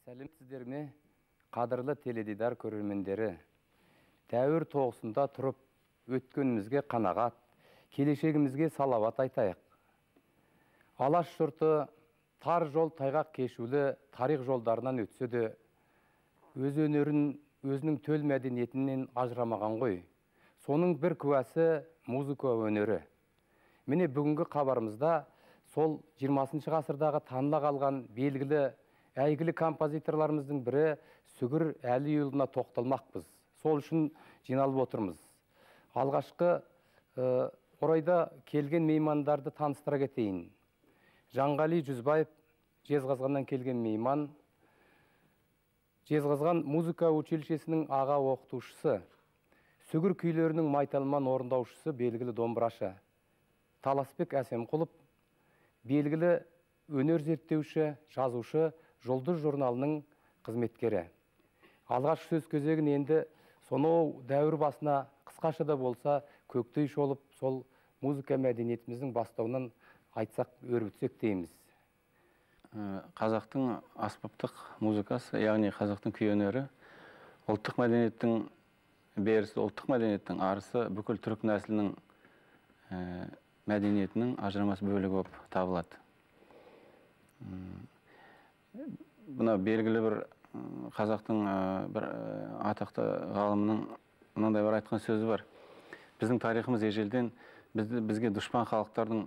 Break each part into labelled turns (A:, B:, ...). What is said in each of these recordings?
A: Сәлемсіздер ме, қадірлі теледидар көрермендері. Тәуір тоғысында тұрып, өткенімізге қанағат, келешегімізге салават айтайық. Алаш жұрты тар жол тайғақ кешулі тарих жолдарынан өтсе де, өз өнерін өзінің төл мәдениетінен ажырамаған ғой. Соның бір куәсі музыка өнері. Міне бүгінгі хабарымызда сол 20 ғасырдағы таныла қалған белгілі әйгілі композиторларымыздың бірі Сүгір Әлиұлына тоқталмақпыз. Сол үшін жиналып отырмыз. Алғашқы орайда келген меймандарды таныстыра кетейін. Жанғали Жүзбаев, Жезқазғаннан келген мейман. Жезқазған музыка училищесінің аға оқытушысы, Сүгір күйлерінің майталман орындаушысы, белгілі домбырашы Таласбек Әсемқұлов, белгілі өнер зерттеуші, жазушы, Жұлдыз журналының қызметкері. Алғаш сөз кезегін енді сонау дәуір басына қысқаша да болса көктей шолып, сол музыка мәдениетіміздің бастауынан айтсақ, өрбітсек дейміз.
B: Қазақтың аспаптық музыкасы, яғни қазақтың күй өнері, ұлттық мәдениеттің берісі, ұлттық мәдениеттің арысы, бүкіл түрік нәсілінің мәдениетінің ажырамас бөлігі болып табылады. Бұна белгілі бір қазақтың бір атақты ғалымының мынандай бір айтқан сөзі бар. Біздің тарихымыз ежелден бізге дұшпан халықтардың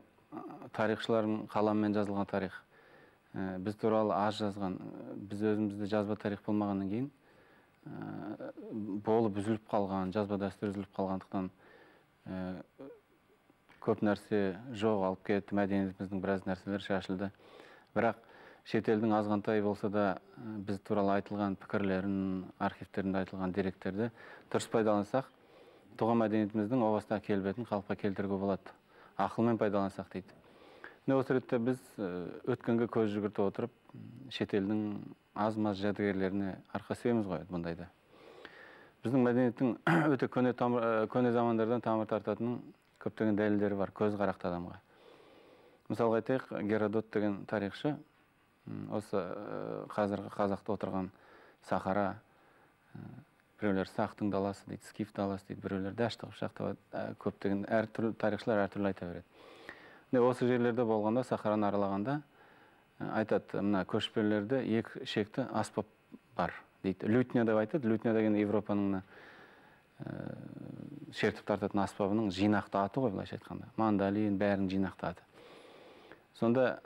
B: тарихшылардың қаламымен жазылған тарих. Біз туралы аз жазған, біз өзімізді жазба тарих болмағаннан кейін болып үзіліп қалған, жазба дәстүр үзіліп қалғандықтан көп нәрсе жоқ алып кетті, мәдениетіміздің біраз нәрселер шашылды. Бірақ шетелдің азғантай болса да біз туралы айтылған пікірлерін, архивтерінде айтылған деректерді дұрыс пайдалансақ, туған мәдениетіміздің о бастағы келбетін қалыпқа келтіруге болады. Ақылмен пайдалансақ дейді. Осы ретте біз өткенге көз жүгіртіп отырып, шетелдің аз-маз жәдігерлеріне арқа сүйеміз ғой бұндайда. Біздің мәдениеттің өте көне замандардан тамыр тартатының көптеген дәлелдері бар, көз қарақты адамға. Мысалға айтайық, Геродот деген тарихшы, осы қазіргі қазақта отырған Сахара, біреулер Сақтың даласы дейді, Скиф даласы дейді, біреулер Дәшті қыпшақ, көптеген тарихшылар әртүрлі айта береді. Осы жерлерде болғанда, Сахараны аралағанда айтады, мына көшпелілерде екі шекті аспап бар дейді. Лютня деп айтады. Лютня деген Европаның шертіп тартатын аспабының жинақты аты ғой, былайша айтқанда. Мандолин, бәрінің жинақты аты. Сонда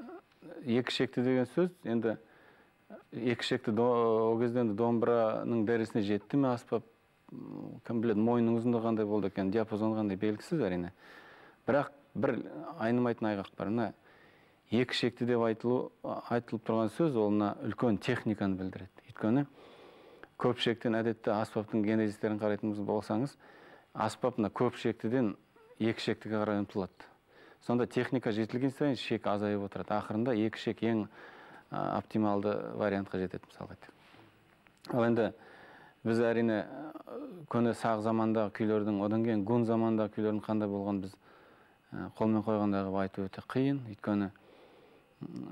B: екі шекті деген сөз, енді екі шекті о кезде домбыраның дәресіне жетті ме аспап, кім біледі, мойнының ұзындығы қандай болды екен, диапазоны қандай белгісіз әрине. Бірақ бір айнымайтын айғақ бар. Екі шекті деп айтылып тұрған сөз, ол үлкен техниканы білдіреді. Өйткені көп шектен әдетте аспаптың генезистерін қарайтын болсаңыз, аспап көп шектіден екі шектіге қарай ұмтылады. Сонда техника жетілген сайын шек азайып отырады. Ақырында екі шек ең оптималды вариантқа жетеді, мысалға. Ал енді біз әрине көне сақ замандағы күйлердің, одан кейін гун замандағы күйлердің қандай болған біз қолмен қойғандағы айту өте қиын. Өйткені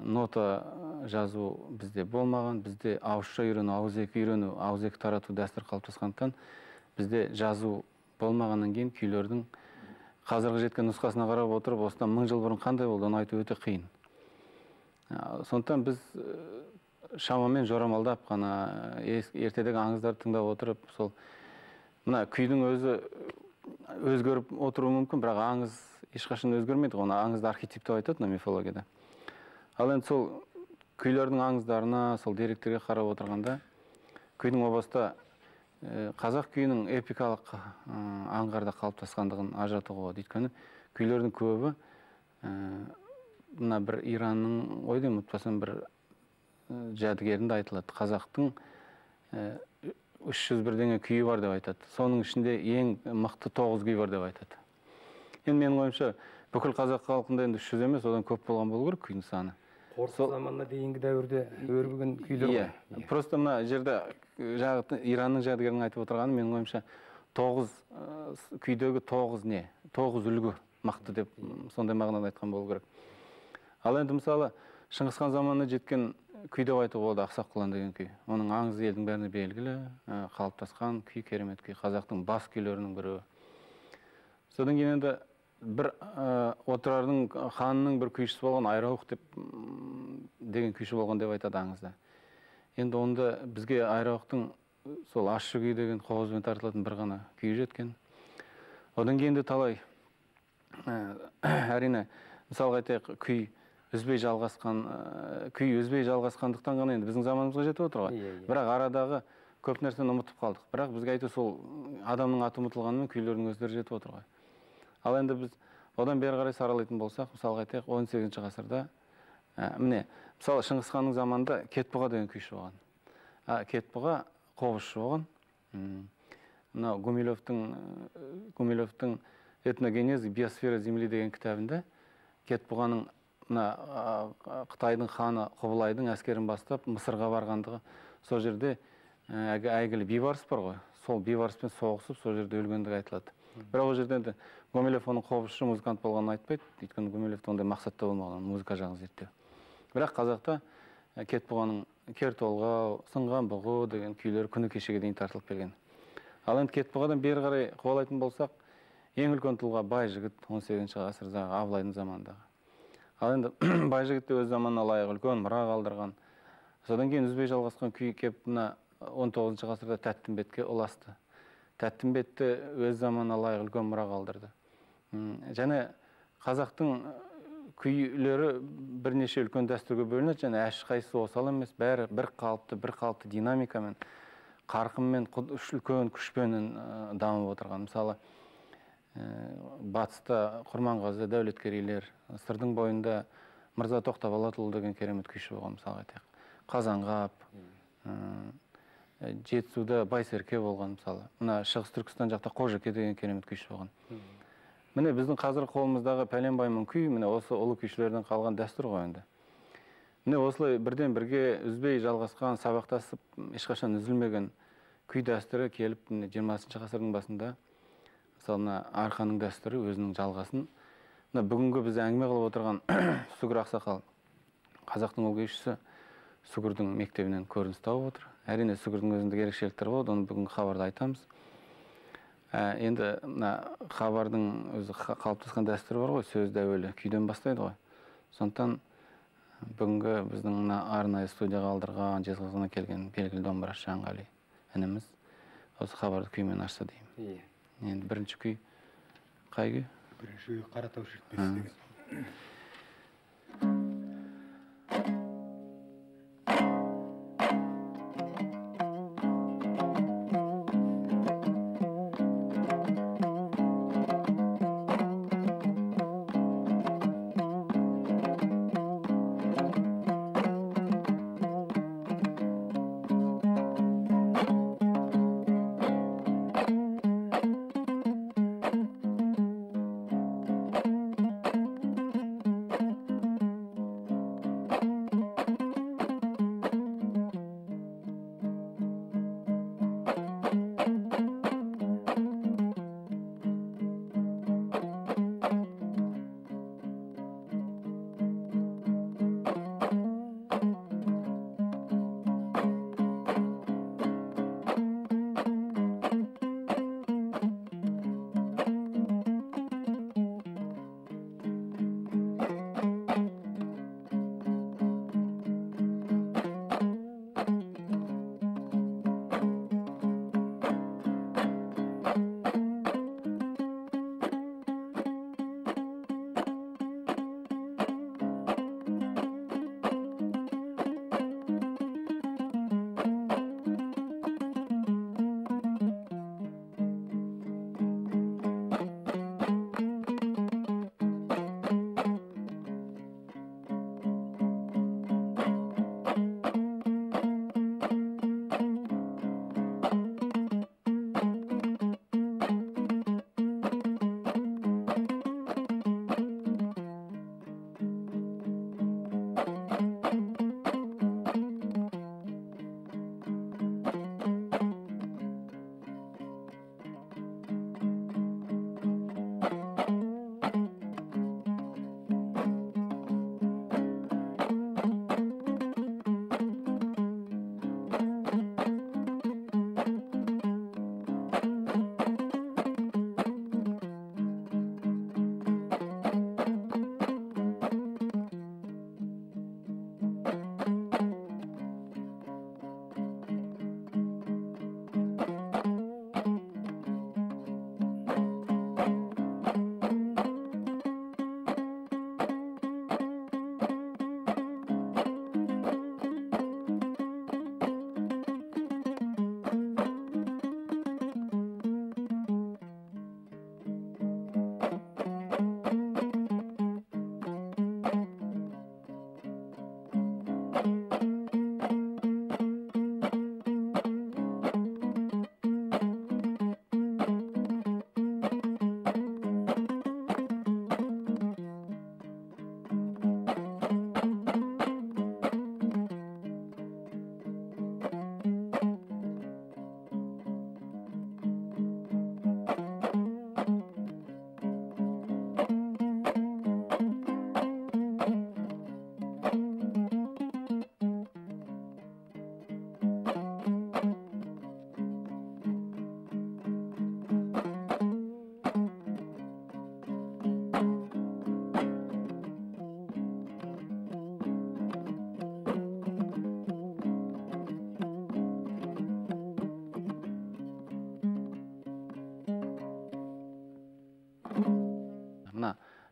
B: нота жазу бізде болмаған, бізде ауызша үйрену, ауызекі тарату дәстүр қалыптасқандықтан бізде жазу болмағаннан кейін күйлердің қазіргі жеткен нұсқасына қарап отырып, осыдан 1000 жыл бұрын қандай болды, оны айту өте қиын. Сондықтан біз шамамен жорамалдап қана ертедегі аңыздарды тыңдап отырып, сол мына күйдің өзі өзгеріп отыруы мүмкін, бірақ аңыз ешқашан өзгермейді. Оны аңызды архетип деп айтады мифологияда. Ал енді сол күйлердің аңыздарына, сол деректерге қарап отырғанда, күйдің о баста қазақ күйінің эпикалық аңғарда қалыптасқандығын ажыратуға болады. Өйткені күйлердің көбі мына бір Иранның, ойда ұмытпасам, бір жәдігерінде айтылады. Қазақтың 301 деген күйі бар деп айтады. Соның ішінде ең мықты 9 күй бар деп айтады. Енді менің ойымша, бүкіл қазақ халқында енді 300 емес, одан көп болған болу керек күйдің саны.
A: Орта заманына дейінгі дәуірде өрбіген күйлер ғой.
B: Просто мына жерде Иранның жәдігерінің айтып отырғаны, менің ойымша, 9 күйдегі 9 не? 9 үлгі мықты деп сондай мағынада айтқан болу керек. Ал енді мысалы Шыңғысхан заманына жеткен күй деп айтуға болады Ақсақ Құлан деген күй. Оның аңыз елдің бәріне белгілі, қалыптасқан күй, керемет күй, қазақтың бас күйлерінің бірі. Содан кейін енді бір отырардың ханының бір күйшісі болған Айрауық деген күйші болған деп айтады аңызда. Енді онда бізге Айрауықтың сол ащы күй деген қобызбен тартылатын бір ғана күйі жеткен. Одан кейін де талай әрине мысалға айтайық, күй үзбей жалғасқандықтан ғана енді біздің заманымызға жетіп отыр ғой. Бірақ арадағы көп нәрсені ұмытып қалдық. Бірақ бізге айту сол адамның аты ұмытылғанымен күйлердің өздері жетіп отыр ғой. Ал енді біз одан бері қарай саралайтын болсақ, мысалға айтайық, 18 ғасырда міне, мысалы Шыңғыс ханның заманында Кетбұға деген күйші болған. Кетбұға қобызшы болған. Мынау Гумилевтің этногенезі биосфера земли деген кітабында Кетбұғаның Қытайдың ханы Құбылайдың әскерін бастап Мысырға барғандығы, сол жерде әйгілі бейбарыс бар ғой, сол бейбарыспен соғысып, сол жерде өлгендігі айтылады. Бірақ ол жерде Гумилев оның қобызшы, музыкант болғанын айтпайды, өйткені Гумилевте ондай мақсатта болмаған, музыка жағын зерттеу. Бірақ қазақта Кетбұғаның кер толғау, сынған бұғы деген күйлер күні кешеге дейін тартылып келген. Ал енді Кетбұғадан бері қарай қуалайтын болсақ, ең үлкен тұлға Байжігіт 18 ғасырдағы Абылайдың заманындағы. Ал енді Байжігіт өз заманына лайық үлкен мұра қалдырған. Содан кейін үзбей жалғасқан күй кеп 19 ғасырда Тәттімбетке ұласты. Тәттімбетті өз заманына лайық үлкен мұра қалдырды. Және қазақтың күйлері бірнеше үлкен дәстүрге бөлінеді, және әрқайсысы осал емес, бәрі бір қалыпты динамикамен, қарқынмен, үлкен күшпенен дамып отырған. Мысалы, батыста Құрманғазы, Дәулеткерейлер, сырдың бойында Мырза Тоқтабалатұлы деген керемет күйші болған, мысалға айтайық. Қазанғап, Жетісуда Байсерке болған, мысалы. Мына Шығыс Түркістан жақта Қожеке деген керемет күйші болған. Міне біздің қазір қолымыздағы пәленбаймын күй, міне осы ұлы күйшілерден қалған дәстүр ғой енді. Міне осылай бірден бірге үзбей жалғасқан, сабақтасып, ешқашан үзілмеген күй дәстүрі келіп 20 ғасырдың басында, мысалы арқаның дәстүрі өзінің жалғасын. Бүгінгі біз әңгіме қылып отырған Сүгір Ақсақал, қазақтың ұлы күйшісі, Сүгірдің мектебінен көрініс тауып отыр. Әрине Сүгірдің өзіндік ерекшеліктері болады, оны бүгінгі хабарда айтамыз. Енді хабардың өзі қалыптасқан дәстүрі бар ғой, сөзді әуелі күйден бастайды ғой. Сондықтан бүгінгі біздің арнайы студияға алдырған, жезқазғаннан келген белгілі домбырашы Жанғали ініміз осы хабарды күймен ашса деймін. Енді бірінші күй қай күй?
C: Бірінші күй Қаратау шертпесі деген.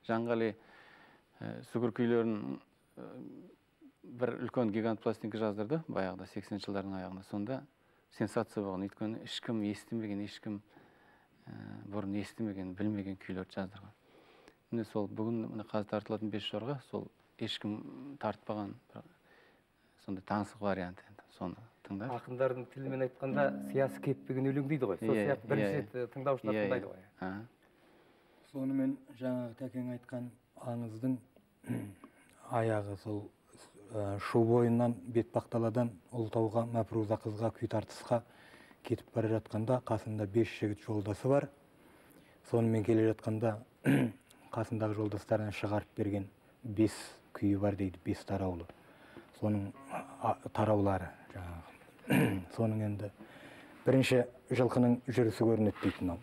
B: Жанғали сүгір күйлерін бір үлкен гигант пластинка жаздырды баяғыда 80 жылдардың аяғында. Сонда сенсация болған. Өйткені ешкім естімеген, ешкім бұрын естімеген, білмеген күйлерді жаздырған. Міне сол бүгін қазір тартылатын 5 жорға сол ешкім тартпаған сондай таңсық вариант енді. Соны тыңдап.
A: Ақындардың тілімен айтқанда сиясы кеппеген өлең дейді ғой. Сол сияқты бірінші тыңдаушылар тыңдайды ғой.
C: Сонымен жаңағы тәкең айтқан аңыздың аяғы сол шу бойынан Бетпақдаладан Ұлытауға Мәпруза қызға күй тартысқа кетіп бара жатқанда қасында 5 жігіт жолдасы бар. Сонымен келе жатқанда қасындағы жолдастарына шығарып берген 5 күйі бар дейді, 5 тараулы. Соның тараулары жаңағы. Соның енді бірінші жылқының жүрісі көрінеді дейді мынау.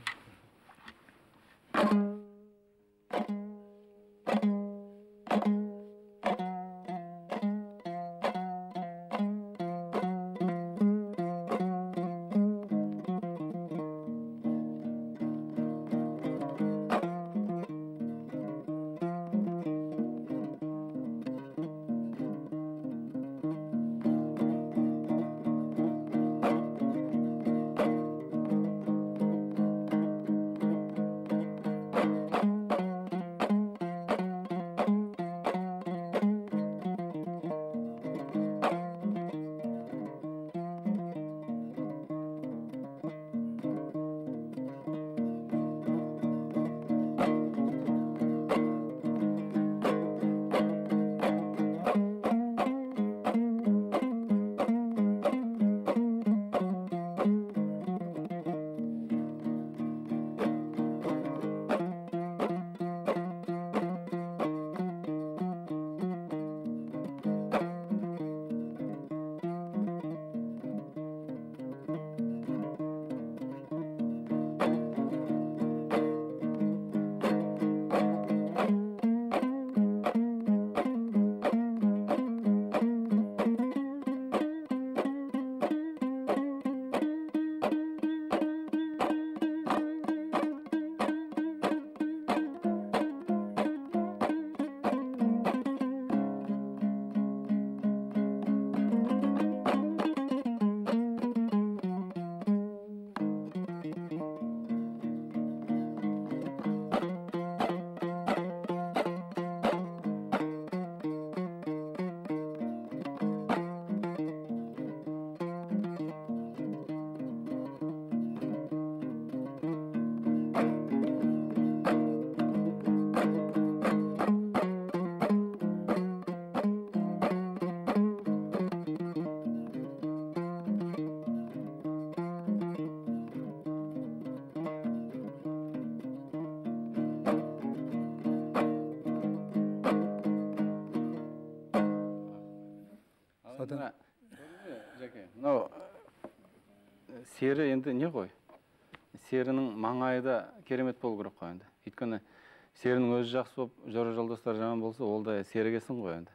B: Мынау сері енді не ғой? Серінің маңайы да керемет болу керек қой енді. Өйткені серінің өзі жақсы болып, жора жолдастар жаман болса, ол да серігесін ғой енді.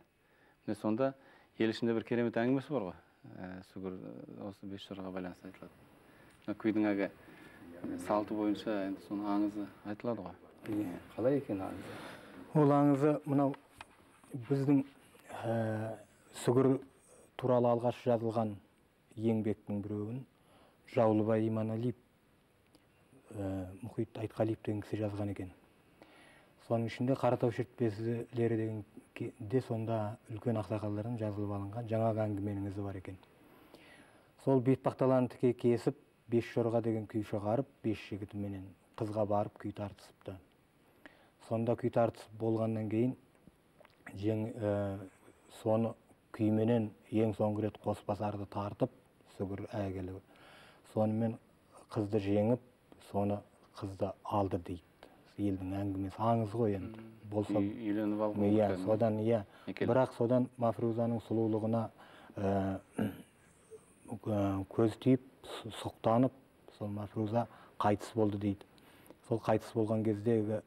B: Міне сонда ел ішінде бір керемет әңгімесі бар ғой. Сүгір осы 5 жорға байланысты айтылады. Күйдің әгі салты бойынша енді соның аңызы айтылады ғой.
A: Қалай екен аңызы?
C: Ол аңызы мынау біздің сүгір туралы алғаш жазылған еңбектің біреуін Жаулыбай Иманалиев, Мұхит Айтқалиев деген кісі жазған екен. Соның ішінде Қаратау шертпесілері дегенде сонда үлкен ақсақалдардан жазылып алынған жаңағы әңгіменің ізі бар екен. Сол Бетпақдаланы тіке кесіп, 5 жорға деген күй шығарып, 5 жігітіменен қызға барып күй тартысыпты. Сонда күй тартысып болғаннан кейін соны күйменен ең соңғы рет Қосбасарды тартып, сүгір әйгілі. Сонымен қызды жеңіп, соны қызды алды дейді. Елдің әңгімесі аңыз ғой енді. Болса
B: үйленіп алған.
C: Иә, содан бірақ содан Мафрузаның сұлулығына көз тиіп, сұқтанып, сол Мафруза қайтыс болды дейді. Сол қайтыс болған кездегі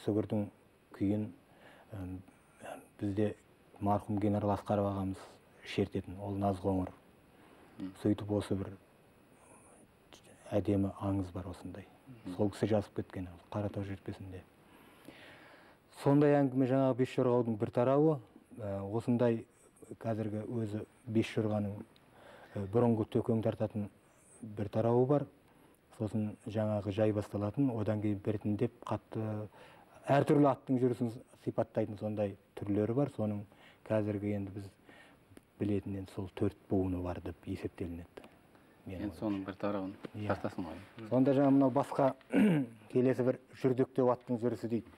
C: сүгірдің күйін бізде марқұм генерал Асқаров ағамыз шертетін, ол Назқоңыр. Сөйтіп осы бір әдемі аңыз бар осындай. Сол кісі жазып кеткен Қаратау шертпесінде. Сондай әңгіме жаңағы беш жорғаудың бір тарауы. Осындай қазіргі өзі беш жорғаның бұрынғы төкең тартатын бір тарауы бар. Сосын жаңағы жай басталатын, одан кейін біртіндеп қатты әртүрлі аттың жүрісін сипаттайтын сондай түрлері бар. Соның қазіргі енді біз білетінен сол 4 буыны бар деп есептелінеді.
B: Енді соның бір тарауын тартасың ғой.
C: Сонда жаңа мынау басқа келесі бір жүрдектеу аттың жүрісі дейді.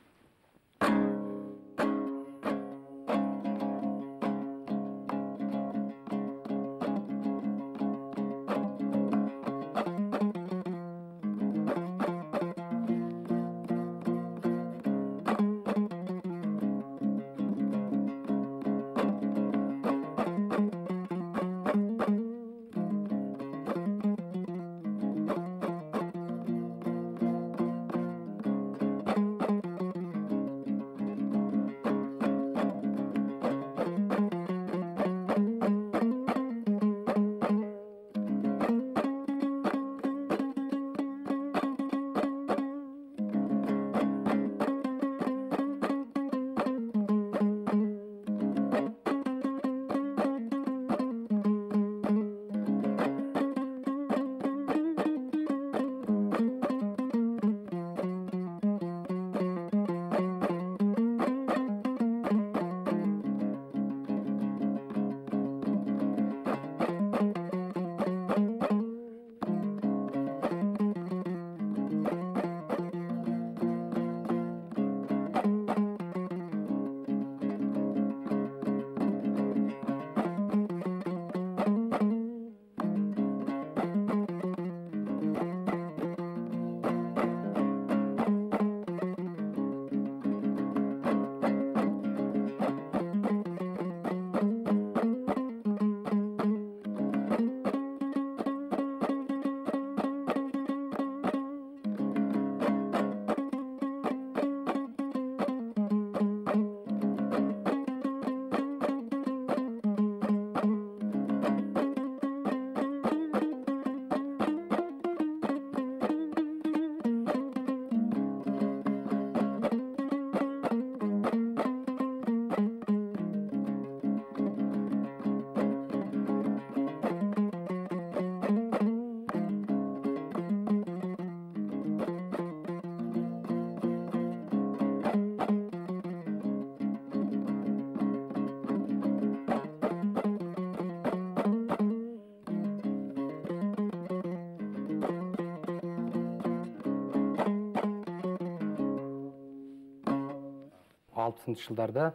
A: Алпысыншы жылдарда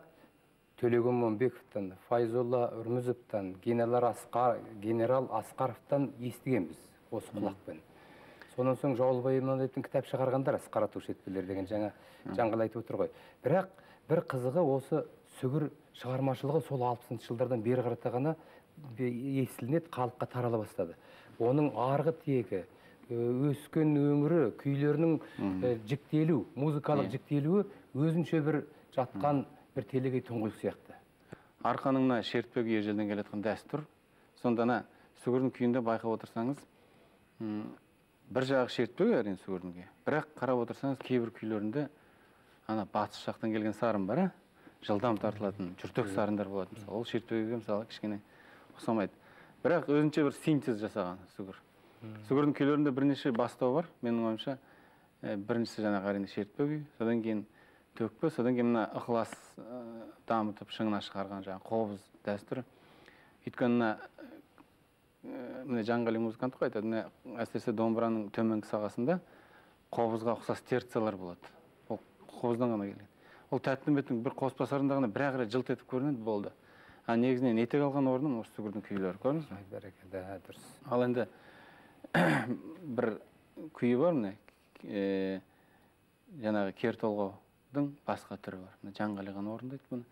A: Төлеген Момбековтан, Файзолла Үрмізовтан, генерал Асқаровтан естігенбіз осы құлақпен. Сонан соң Жауылбай Иманбектің кітап шығарғандар, Қарату шетпелер деген жаңғыл айтып отыр ғой. Бірақ бір қызығы осы сүгір шығармашылығы сол 60-шы жылдардан бері қаратағана естілінеді, халыққа тарала бастады. Оның арғы тегі, өскен өңірі, күйлерінің жіктелу, музыкалық жіктелуі өзінше бір жатқан бір телегей тұңғиық сияқты.
B: Арқаныңна шертпеу ежелден келеткен дәстүр. Сондана сүгірдің күйінде байқап отырсаңыз, бір жағы шертпеу әрине сүгірдіңге. Бірақ қарап отырсаңыз, кейбір күйлерінде ана батыс жақтан келген сарын бар, жылдам тартылатын жүртек сарындар болады. Мысалы, ол шертпеуге мысалы кішкене ұқсамайды. Бірақ өзінше бір синтез жасаған сүгір. Сүгірдің күйлерінде бірнеше бастау бар. Менің ойымша, біріншісі жаңағы әрине шертпеу күй, содан кейін төкпе, содан кейін мына ықылас дамытып шыңына шығарған жаңағы қобыз дәстүрі. Өйткені міне жаңғали музыкант қой айтады, әсіресе домбыраның төменгі сағасында қобызға ұқсас терциялар болады. Ол қобыздан ғана келген. Ол тәттімбеттің бір қоспасарында ғана бір-ақ рет жылт етіп көрінеді болды. Негізінен етек алған орным осы сүгірдің күйлері, көрдіңіз бе?
A: Бәрекелді, дұрыс.
B: Ал енді бір күйі бар міне, жаңағы кер толғаудың басқа түрі бар. Жаңғали ғана орындайды бұны.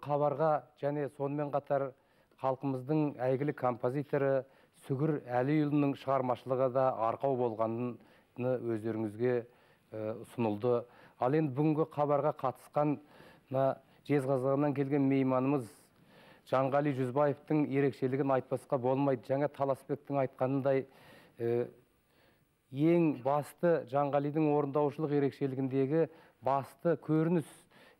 A: қабарға және сонымен қатар халқымыздың әйгілі композиторы Сүгір Әлиұлының шығармашылығы да арқау болғанын өздеріңізге ұсынылды. Ал енді бүгінгі хабарға қатысқан Жезқазғаннан келген мейманымыз Жанғали Жүзбаевтың ерекшелігін айтпасқа болмайды. Жаңа Таласбектің айтқанындай, ең басты Жанғалидың орындаушылық ерекшелігіндегі басты көрініс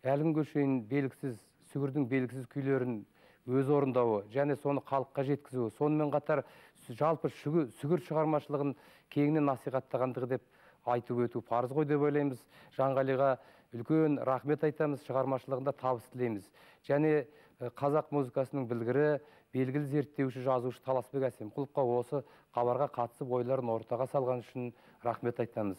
A: әлі күнге шейін белгісіз, Сүгірдің белгісіз күйлерін өз орындауы және соны халыққа жеткізуі, сонымен қатар жалпы Сүгір шығармашылығын кеңінен насихаттағандығы деп айтып өту парыз ғой деп ойлаймыз. Жанғалиға үлкен рахмет айтамыз, шығармашылығында табыс тілейміз. Және қазақ музыкасының білгірі, белгілі зерттеуші, жазушы Таласбек Әсемқұловқа осы хабарға қатысып ойларын ортаға салған үшін рахмет айтамыз.